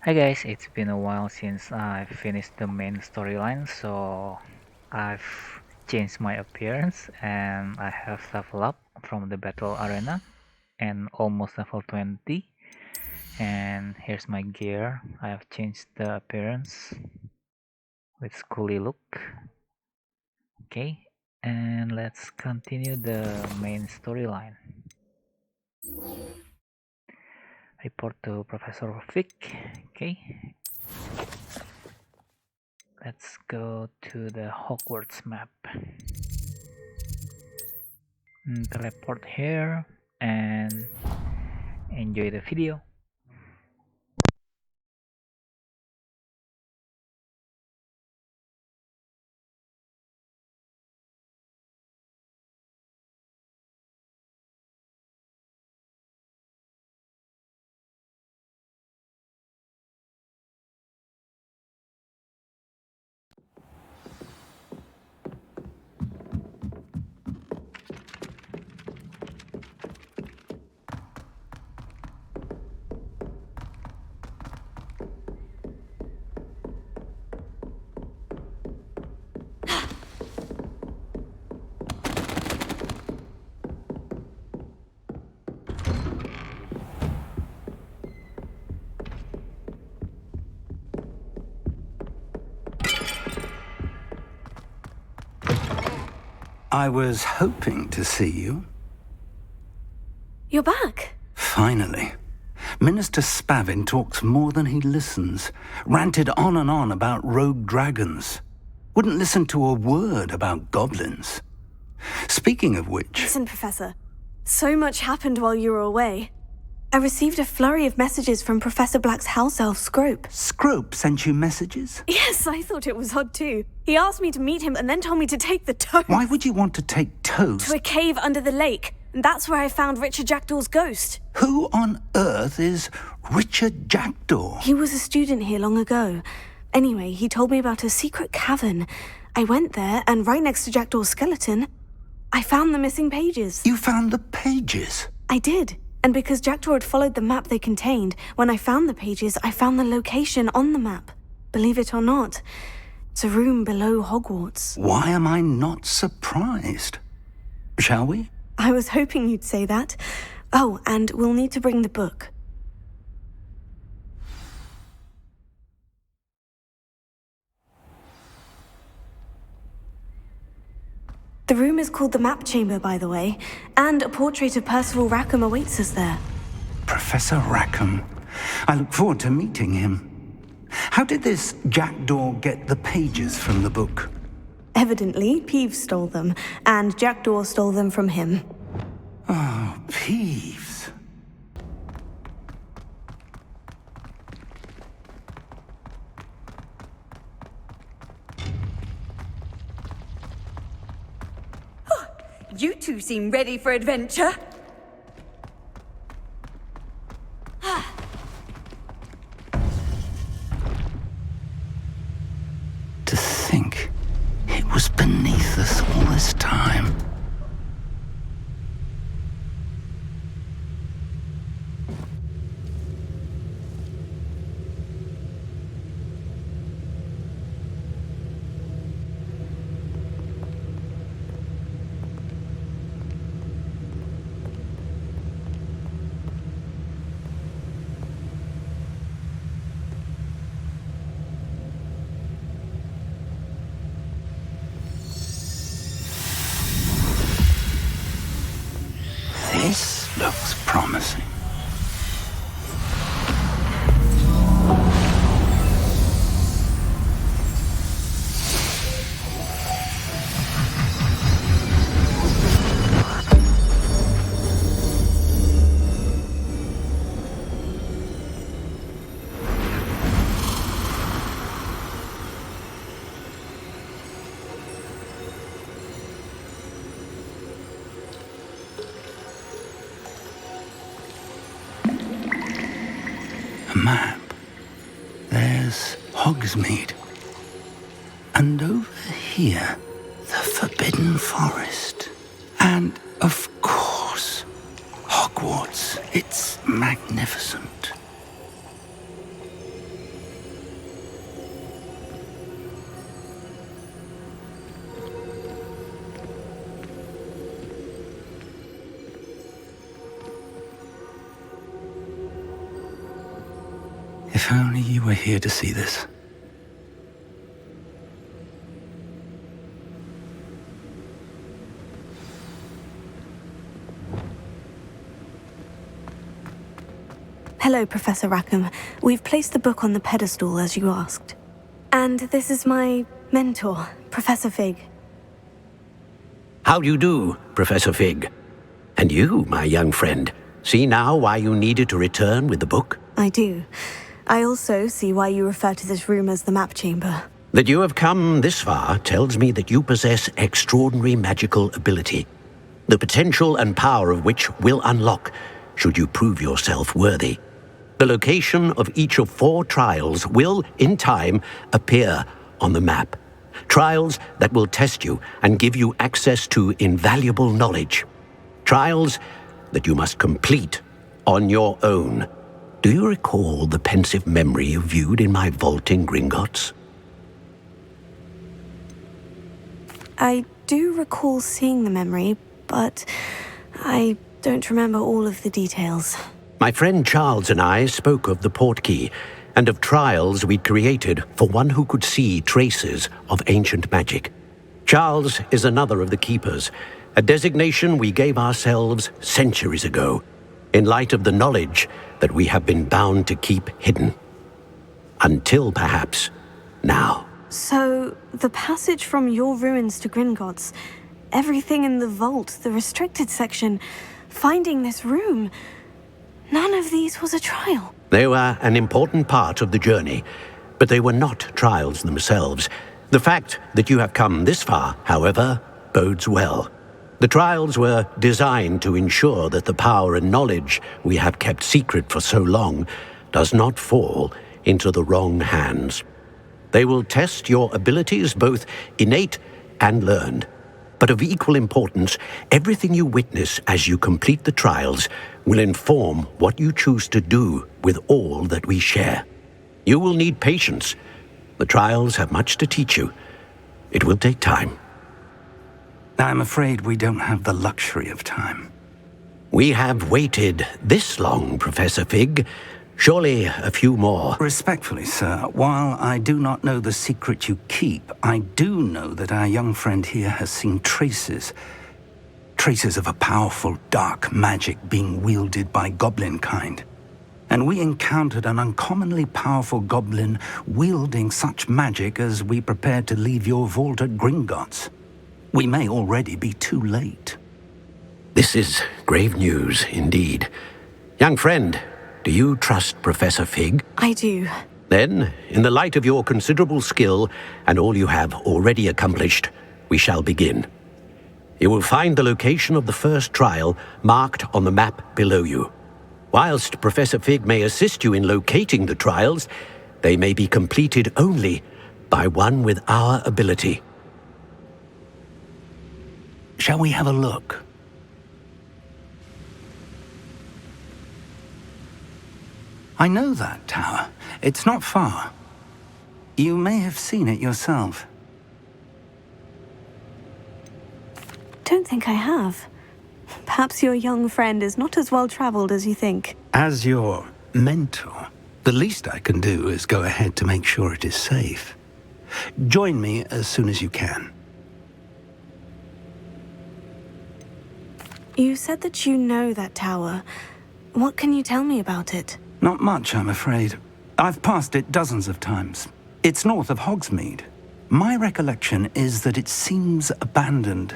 Hi guys, it's been a while since I finished the main storyline, so I've changed my appearance and I have leveled up from the battle arena and almost level 20. And here's my gear. I have changed the appearance with schooly look. Okay, and let's continue the main storyline. Report to Professor Vic. Okay, let's go to the Hogwarts map. Teleport here and enjoy the video. I was hoping to see you. You're back. Finally. Minister Spavin talks more than he listens. Ranted on and on about rogue dragons. Wouldn't listen to a word about goblins. Speaking of which... Listen, Professor. So much happened while you were away. I received a flurry of messages from Professor Black's house elf, Scrope. Scrope sent you messages? Yes, I thought it was odd too. He asked me to meet him and then told me to take the toad. Why would you want to take toads? To a cave under the lake. And that's where I found Richard Jackdaw's ghost. Who on earth is Richard Jackdaw? He was a student here long ago. Anyway, he told me about a secret cavern. I went there, and right next to Jackdaw's skeleton, I found the missing pages. You found the pages? I did. And because Jackdaw had followed the map they contained, when I found the pages, I found the location on the map. Believe it or not, it's a room below Hogwarts. Why am I not surprised? Shall we? I was hoping you'd say that. Oh, and we'll need to bring the book. The room is called the Map Chamber, by the way, and a portrait of Percival Rackham awaits us there. Professor Rackham. I look forward to meeting him. How did this Jackdaw get the pages from the book? Evidently, Peeves stole them, and Jackdaw stole them from him. Oh, Peeves. You two seem ready for adventure. To think it was beneath us all this time. This looks promising. A map. There's Hogsmeade. And over here, the Forbidden Forest. And, of course, Hogwarts. It's magnificent. If only you were here to see this. Hello, Professor Rackham. We've placed the book on the pedestal as you asked. And this is my mentor, Professor Fig. How do you do, Professor Fig? And you, my young friend, see now why you needed to return with the book? I do. I also see why you refer to this room as the map chamber. That you have come this far tells me that you possess extraordinary magical ability, the potential and power of which will unlock should you prove yourself worthy. The location of each of 4 trials will, in time, appear on the map. Trials that will test you and give you access to invaluable knowledge. Trials that you must complete on your own. Do you recall the pensive memory you viewed in my vault in Gringotts? I do recall seeing the memory, but I don't remember all of the details. My friend Charles and I spoke of the portkey and of trials we'd created for one who could see traces of ancient magic. Charles is another of the keepers, a designation we gave ourselves centuries ago, in light of the knowledge that we have been bound to keep hidden. Until perhaps now. So, the passage from your ruins to Gringotts, everything in the vault, the restricted section, finding this room, none of these was a trial. They were an important part of the journey, but they were not trials themselves. The fact that you have come this far, however, bodes well. The trials were designed to ensure that the power and knowledge we have kept secret for so long does not fall into the wrong hands. They will test your abilities, both innate and learned. But of equal importance, everything you witness as you complete the trials will inform what you choose to do with all that we share. You will need patience. The trials have much to teach you. It will take time. I'm afraid we don't have the luxury of time. We have waited this long, Professor Fig. Surely a few more. Respectfully, sir, while I do not know the secret you keep, I do know that our young friend here has seen traces of a powerful dark magic being wielded by goblin kind. And we encountered an uncommonly powerful goblin wielding such magic as we prepared to leave your vault at Gringotts. We may already be too late. This is grave news indeed. Young friend, do you trust Professor Fig? I do. Then, in the light of your considerable skill and all you have already accomplished, we shall begin. You will find the location of the first trial marked on the map below you. Whilst Professor Fig may assist you in locating the trials, they may be completed only by one with our ability. Shall we have a look? I know that tower. It's not far. You may have seen it yourself. Don't think I have. Perhaps your young friend is not as well traveled as you think. As your mentor, the least I can do is go ahead to make sure it is safe. Join me as soon as you can. You said that you know that tower. What can you tell me about it? Not much, I'm afraid. I've passed it dozens of times. It's north of Hogsmeade. My recollection is that it seems abandoned.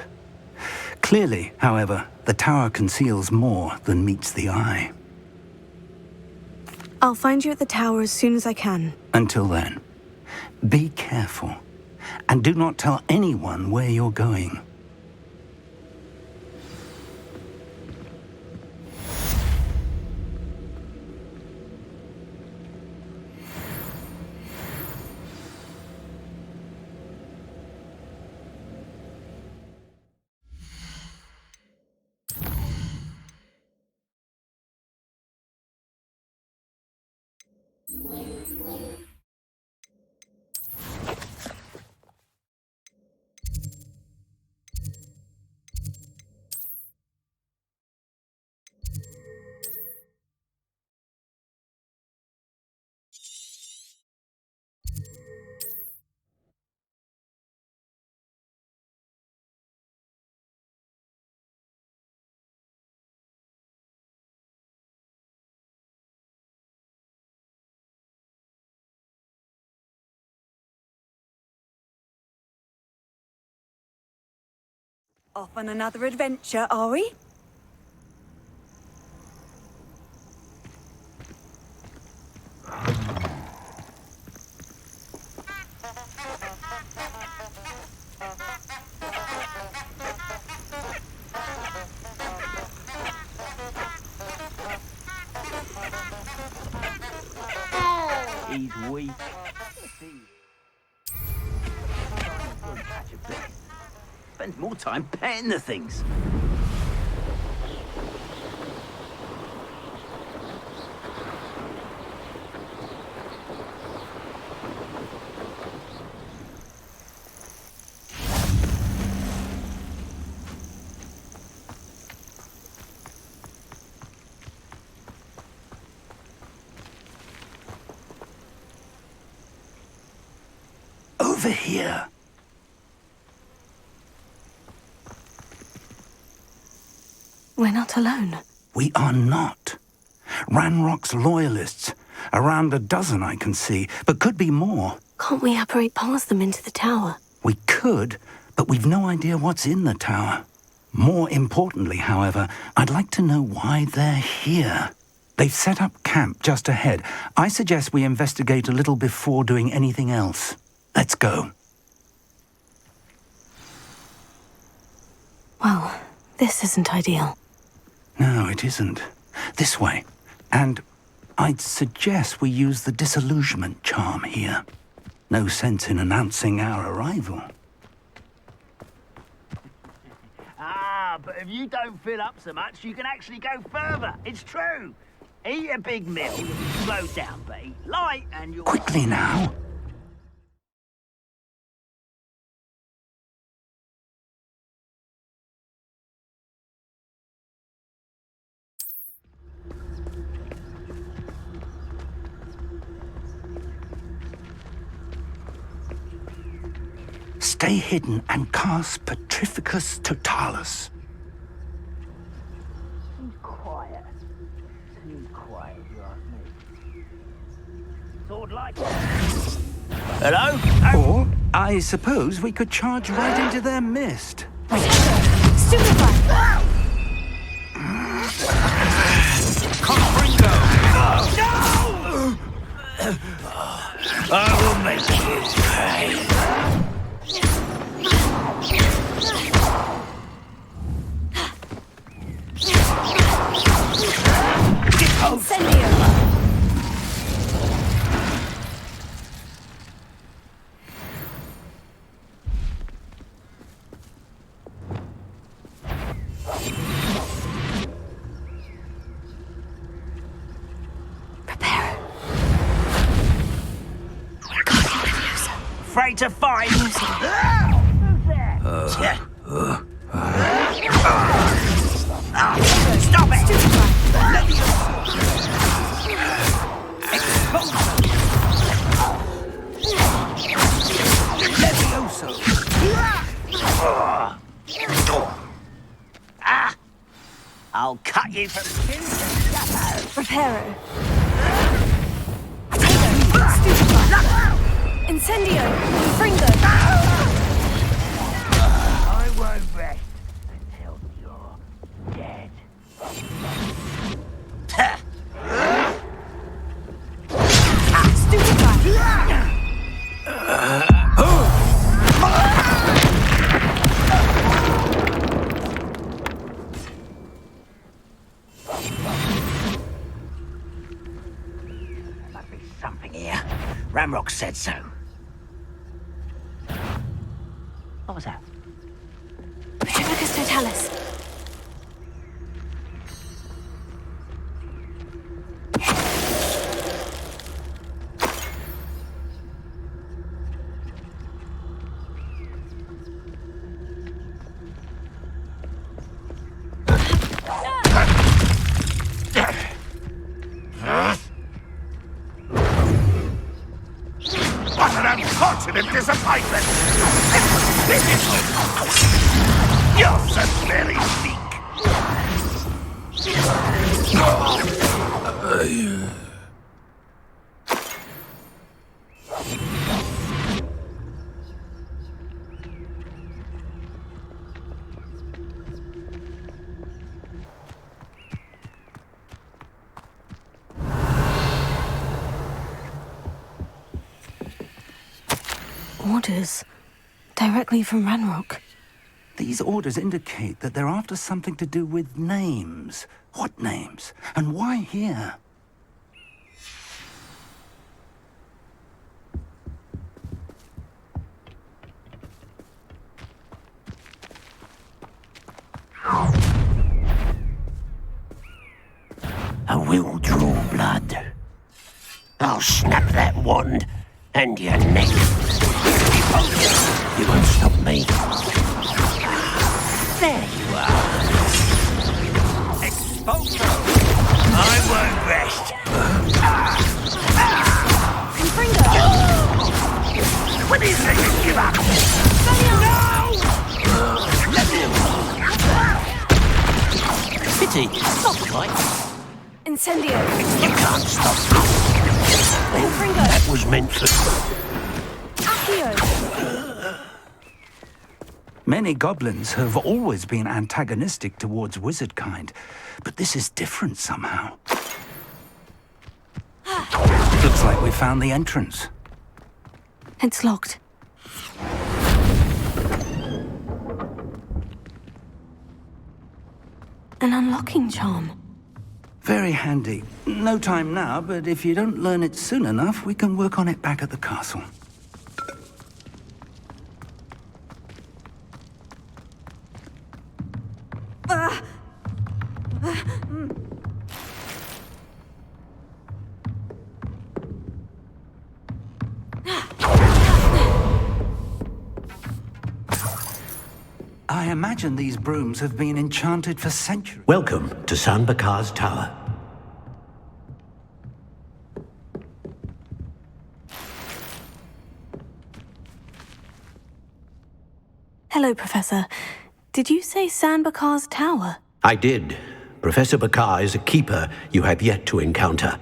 Clearly, however, the tower conceals more than meets the eye. I'll find you at the tower as soon as I can. Until then, be careful, and do not tell anyone where you're going. Off on another adventure, are we? He's weak. Spends more time petting the things. Over here. We're not alone. We are not. Ranrock's loyalists. Around a dozen I can see, but could be more. Can't we apparate past them into the tower? We could, but we've no idea what's in the tower. More importantly, however, I'd like to know why they're here. They've set up camp just ahead. I suggest we investigate a little before doing anything else. Let's go. Well, this isn't ideal. No, it isn't. This way. And I'd suggest we use the disillusionment charm here. No sense in announcing our arrival. Ah, but if you don't fill up so much, you can actually go further. It's true. Eat a big meal, you'll be slowed down, but eat light and you'll... Quickly now. Stay hidden and cast Petrificus Totalis. Too quiet. Too quiet, you ask me. Sword light. Hello? Or, I suppose we could charge right into their mist. Stupefy! Confringo! No! I will make you pay. Incendio! Prepare. Afraid to fight? Who's there? Stop it! Ah! I'll cut you from skin to shadow. Reparo. Stupefy. Incendio. Fringo. I won't rest until you're dead. Stupefy. Must be something here. Ramrock said so. What was that? Petrificus Totalis. What an unfortunate disappointment! You're so very weak! Orders. Directly from Ranrock. These orders indicate that they're after something to do with names. What names? And why here? I will draw blood. I'll snap that wand and your neck. You won't stop me. There you are. Exposure! I won't rest. When do you say you give up? No! Pity, not quite. Incendio! You can't stop me. That was meant for... Accio! Many goblins have always been antagonistic towards wizard kind, but this is different somehow. Looks like we found the entrance. It's locked. An unlocking charm. Very handy. No time now, but if you don't learn it soon enough, we can work on it back at the castle. I imagine these brooms have been enchanted for centuries. Welcome to San Bakar's Tower. Hello, Professor. Did you say San Bakar's Tower? I did. Professor Bakar is a keeper you have yet to encounter.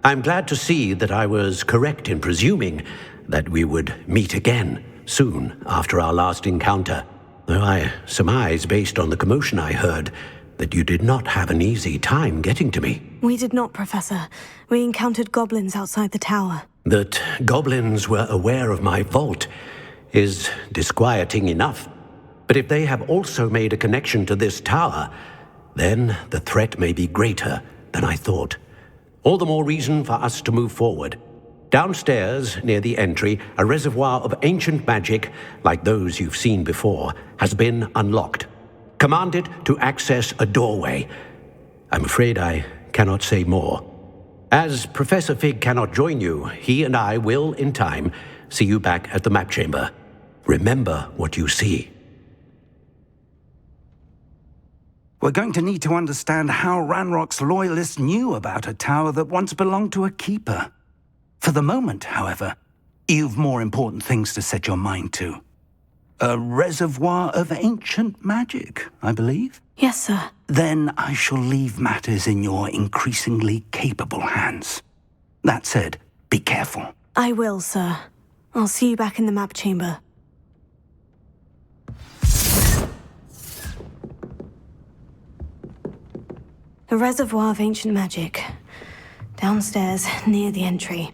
I'm glad to see that I was correct in presuming that we would meet again soon after our last encounter. Though I surmise, based on the commotion I heard, that you did not have an easy time getting to me. We did not, Professor. We encountered goblins outside the tower. That goblins were aware of my vault is disquieting enough. But if they have also made a connection to this tower, then the threat may be greater than I thought. All the more reason for us to move forward. Downstairs, near the entry, a reservoir of ancient magic, like those you've seen before, has been unlocked. Commanded to access a doorway. I'm afraid I cannot say more. As Professor Fig cannot join you, he and I will, in time, see you back at the map chamber. Remember what you see. We're going to need to understand how Ranrock's loyalists knew about a tower that once belonged to a keeper. For the moment, however, you've more important things to set your mind to. A reservoir of ancient magic, I believe? Yes, sir. Then I shall leave matters in your increasingly capable hands. That said, be careful. I will, sir. I'll see you back in the map chamber. A reservoir of ancient magic. Downstairs, near the entry.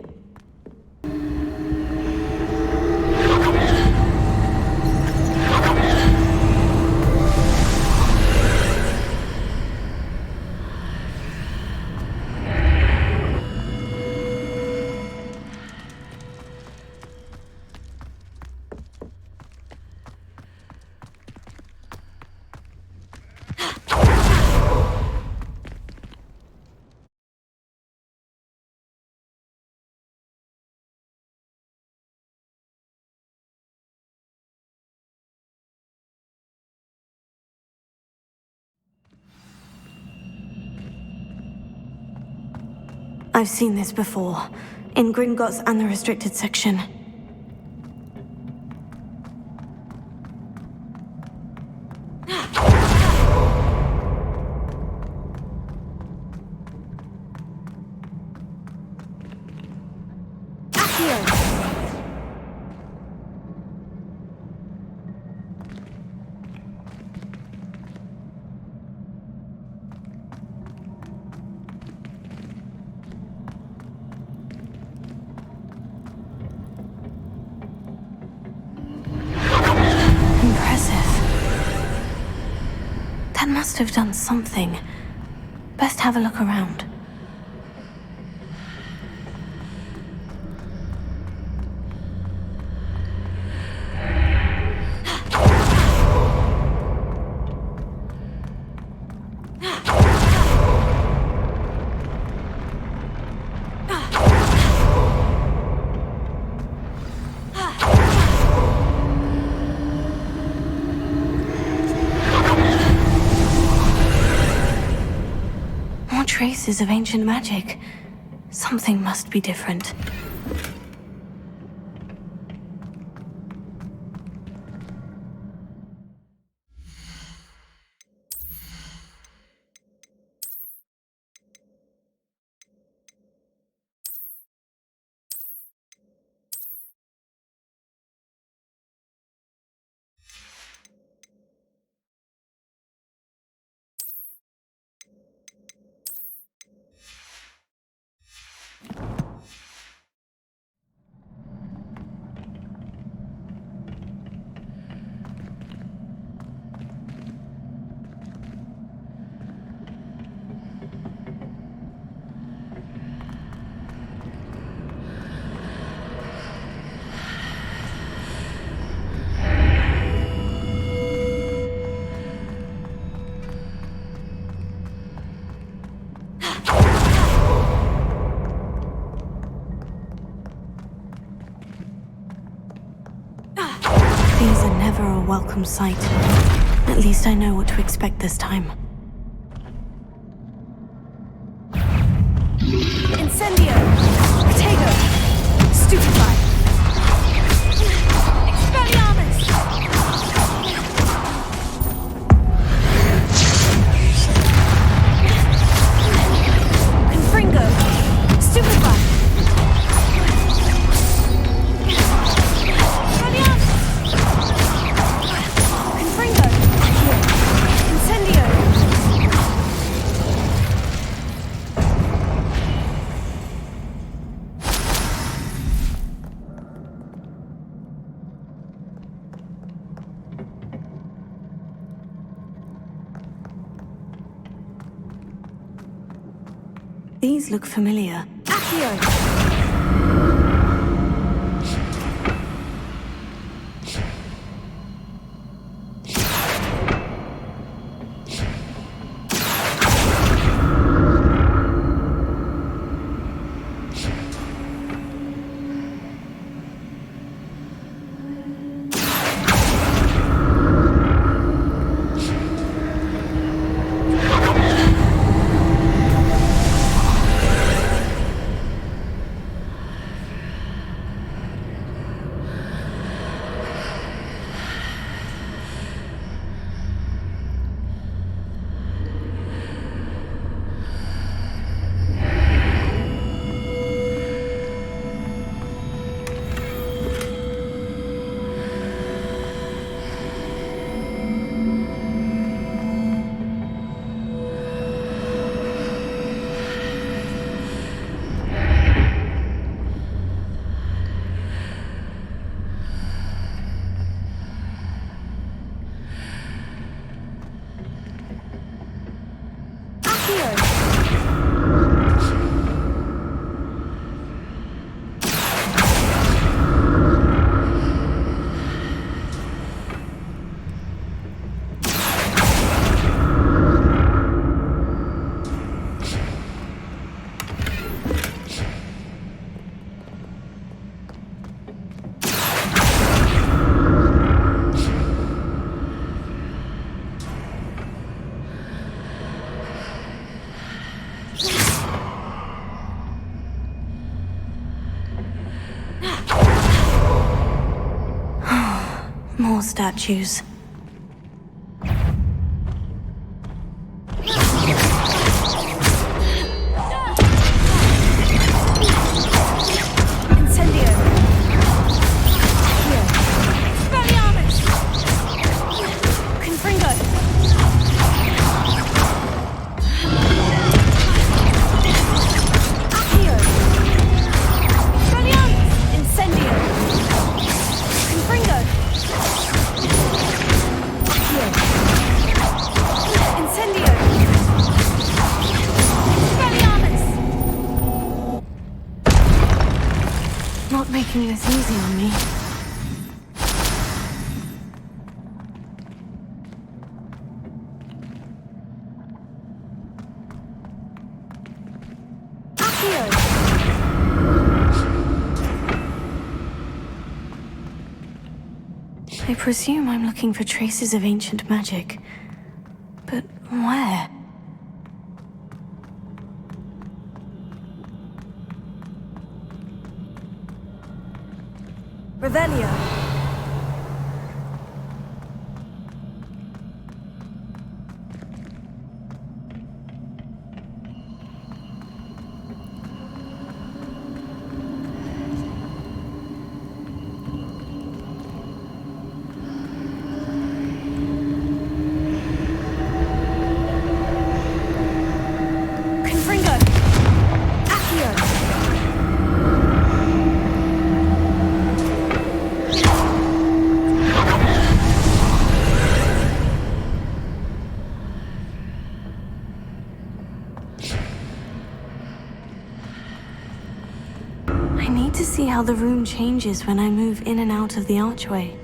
I've seen this before, in Gringotts and the restricted section. must have done something. Best have a look around. Traces of ancient magic. Something must be different. These are never a welcome sight. At least I know what to expect this time. Incendio! Potato! Stupefy! Expelliarmus! Confringo! Stupefy! These look familiar. Accio! More statues. Incendio! Here! Expelliarmus! Confringo! Accio! Expelliarmus! Incendio! Confringo! not making this easy on me. I presume I'm looking for traces of ancient magic. But where? Revelio. I need to see how the room changes when I move in and out of the archway.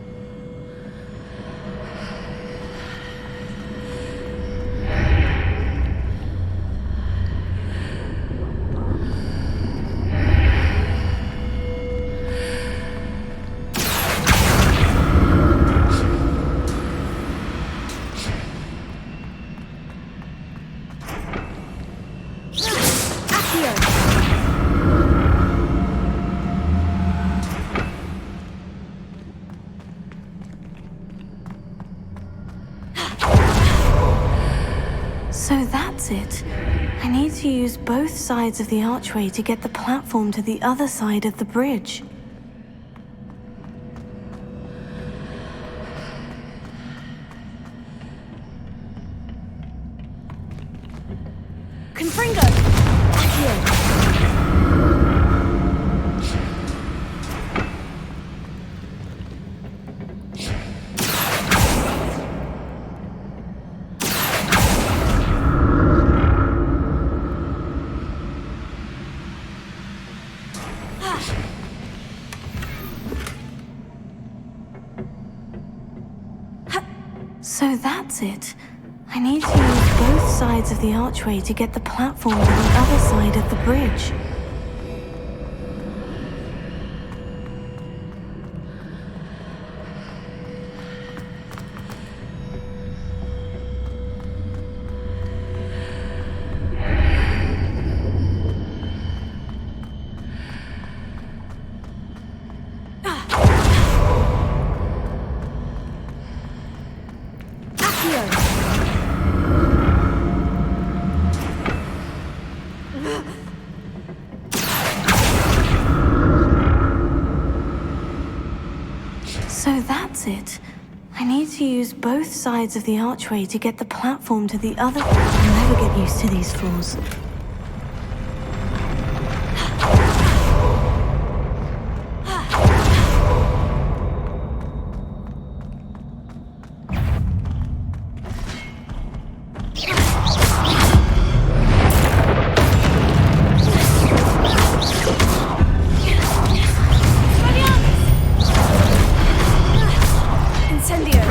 So that's it. I need to use both sides of the archway to get the platform to the other side of the bridge. Confringo! Accio! So that's it. I need to use both sides of the archway to get the platform to the other side of the bridge. So that's it. I need to use both sides of the archway to get the platform to the other... I'll never get used to these floors. Incendio!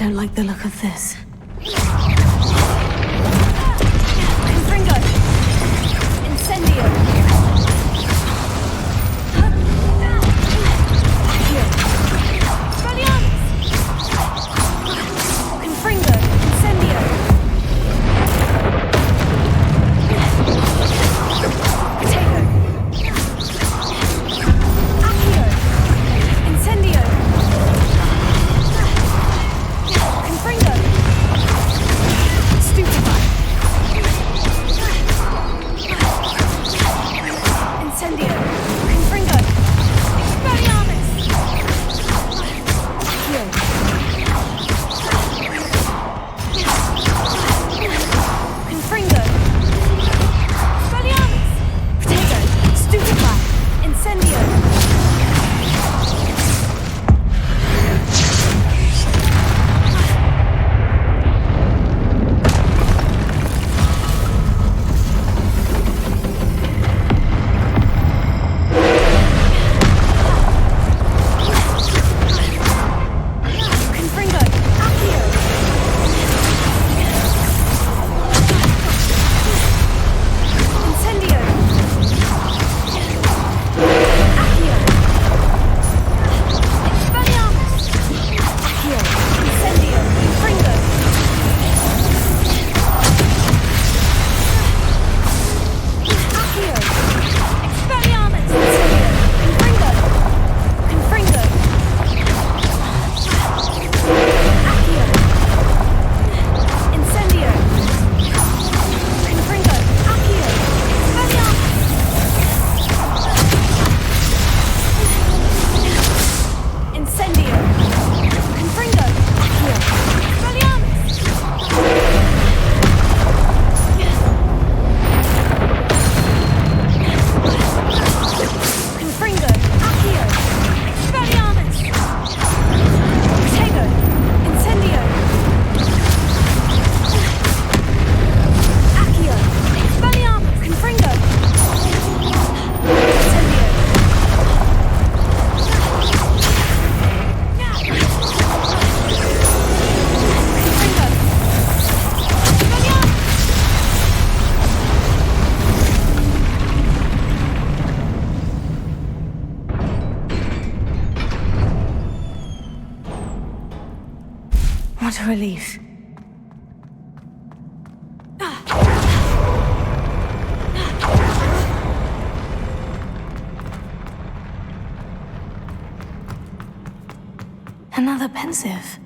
don't like the look of this. Confringo! Incendio! Accio! Expelliarmus! Confringo! Incendio! Potato! Accio! Incendio! Confringo! Stupefy! Incendio! Confringo! Expelliarmus! Accio! Confringo! Expelliarmus! Potato! Stupefy! Incendio! Confringo! Accio! Incendio! Accio! Expelliarmus! Accio! Incendio! Confringo! Accio! Expelliarmus! Incendio! Confringo! Confringo! Accio! Incendio! Confringo! Accio! Expelliarmus! Incendio! Confringo! Accio! Expelliarmus! Confringo! Accio! Expelliarmus! Potato! Incendio! Accio! Expelliarmus! Confringo! Incendio! Confringo! Expelliarmus! What a relief. Another pensive.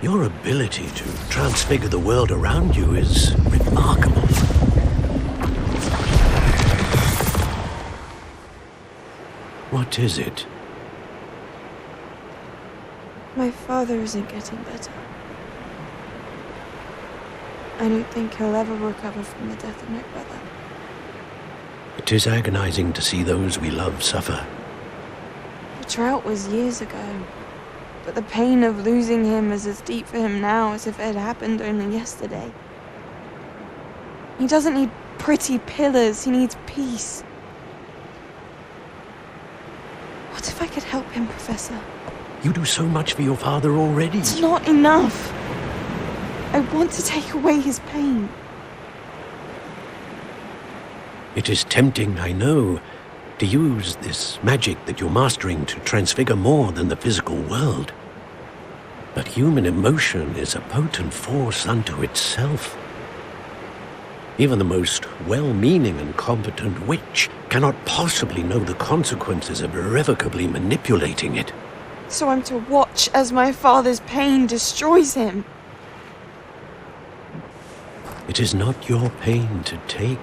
Your ability to transfigure the world around you is remarkable. What is it? My father isn't getting better. I don't think he'll ever recover from the death of my brother. It is agonizing to see those we love suffer. The drought was years ago, but the pain of losing him is as deep for him now as if it had happened only yesterday. He doesn't need pretty pillars, he needs peace. What if I could help him, Professor? You do so much for your father already. It's not enough. I want to take away his pain. It is tempting, I know, to use this magic that you're mastering to transfigure more than the physical world. But human emotion is a potent force unto itself. Even the most well-meaning and competent witch cannot possibly know the consequences of irrevocably manipulating it. So I'm to watch as my father's pain destroys him. It is not your pain to take.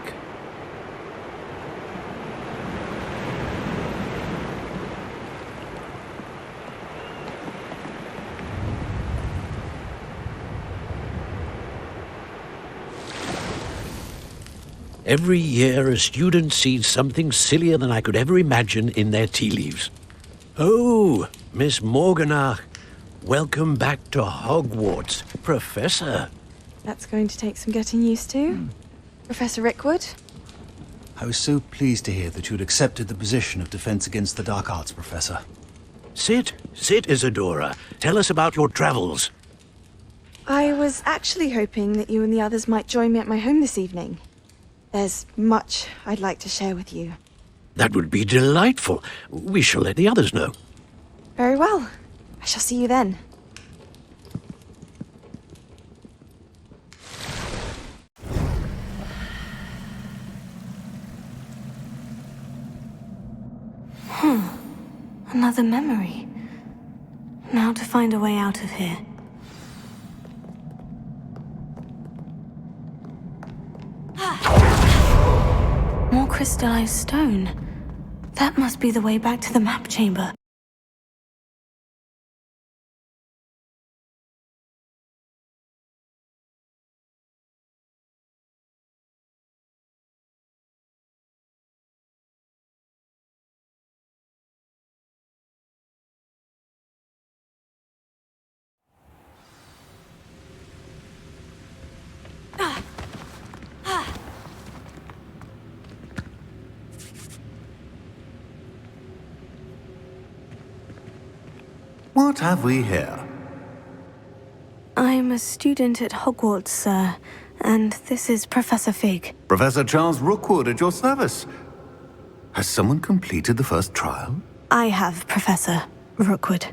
Every year, a student sees something sillier than I could ever imagine in their tea leaves. Oh, Miss Morganach, welcome back to Hogwarts, Professor. That's going to take some getting used to. Professor Rickwood? I was so pleased to hear that you'd accepted the position of Defense Against the Dark Arts, Professor. Sit, Isadora. Tell us about your travels. I was actually hoping that you and the others might join me at my home this evening. There's much I'd like to share with you. That would be delightful. We shall let the others know. Very well. I shall see you then. Another memory. Now to find a way out of here. More crystallized stone. That must be the way back to the map chamber. What have we here? I'm a student at Hogwarts, sir, and this is Professor Fig. Professor Charles Rookwood at your service. Has someone completed the first trial? I have, Professor Rookwood.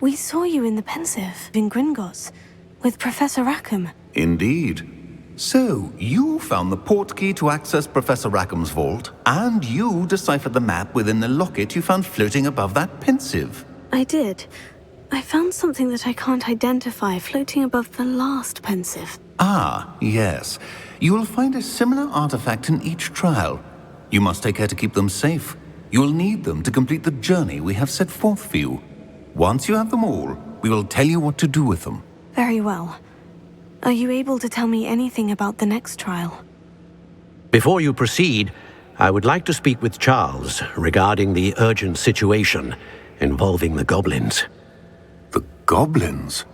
We saw you in the Pensive in Gringotts with Professor Rackham. Indeed. So, you found the portkey to access Professor Rackham's vault, and you deciphered the map within the locket you found floating above that Pensive. I did. I found something that I can't identify floating above the last Pensive. Ah, yes. You will find a similar artifact in each trial. You must take care to keep them safe. You will need them to complete the journey we have set forth for you. Once you have them all, we will tell you what to do with them. Very well. Are you able to tell me anything about the next trial? Before you proceed, I would like to speak with Charles regarding the urgent situation involving the goblins. The goblins?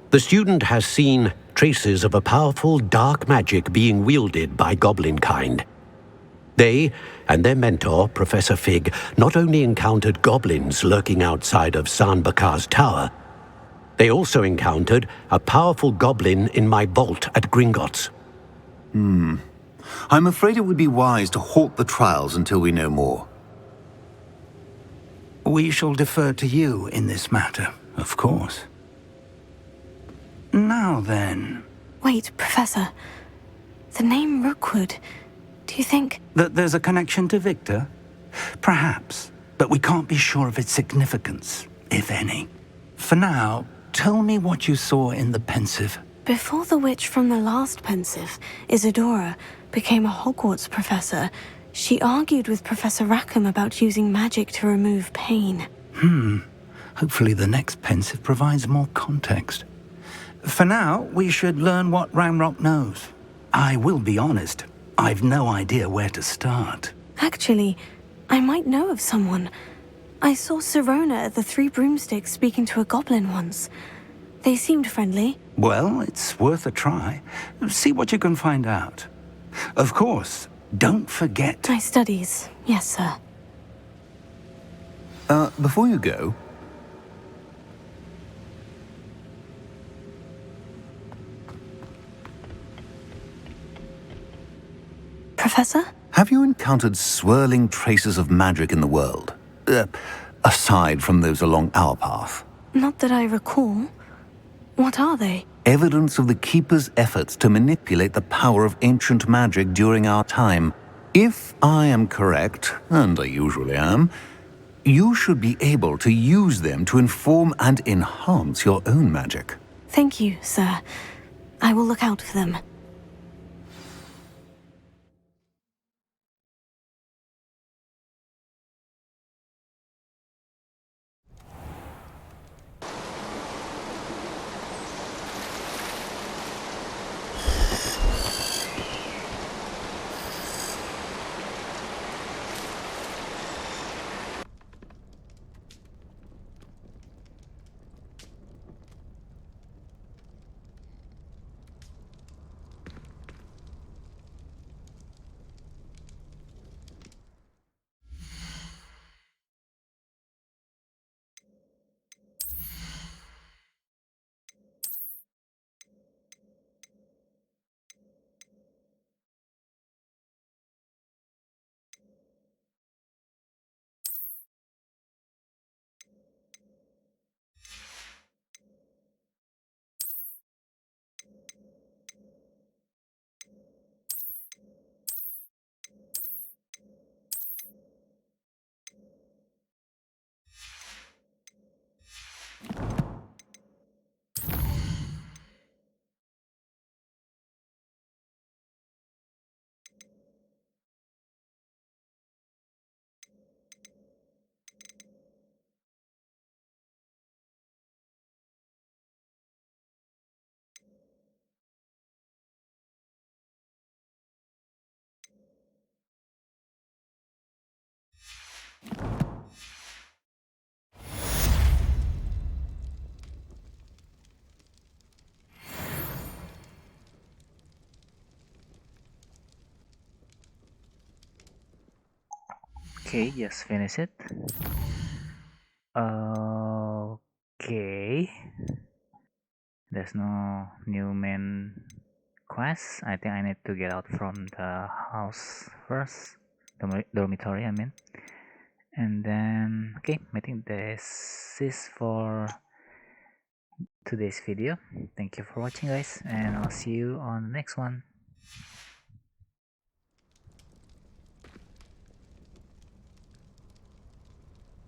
The student has seen traces of a powerful dark magic being wielded by goblin kind. They and their mentor, Professor Fig, not only encountered goblins lurking outside of Sanbakar's tower, they also encountered a powerful goblin in my vault at Gringotts. I'm afraid it would be wise to halt the trials until we know more. We shall defer to you in this matter, of course. Now then... Wait, Professor. The name Rookwood. Do you think... That there's a connection to Victor? Perhaps, but we can't be sure of its significance, if any. For now, tell me what you saw in the Pensive. Before the witch from the last Pensive, Isadora, became a Hogwarts professor, she argued with Professor Rackham about using magic to remove pain. Hopefully the next Pensive provides more context. For now, we should learn what Ranrock knows. I will be honest, I've no idea where to start. Actually, I might know of someone. I saw Sirona at the Three Broomsticks speaking to a goblin once. They seemed friendly. Well, it's worth a try. See what you can find out. Of course, don't forget... My studies, yes, sir. Before you go... Professor? Have you encountered swirling traces of magic in the world? Aside from those along our path? Not that I recall. What are they? evidence of the Keeper's efforts to manipulate the power of ancient magic during our time. If I am correct, and I usually am, you should be able to use them to inform and enhance your own magic. Thank you, sir. I will look out for them. Okay, just finish it. Okay. There's no new main quest. I think I need to get out from the house first. Dormitory, I mean. And then, okay, I think this is for today's video. Thank you for watching, guys, and I'll see you on the next one.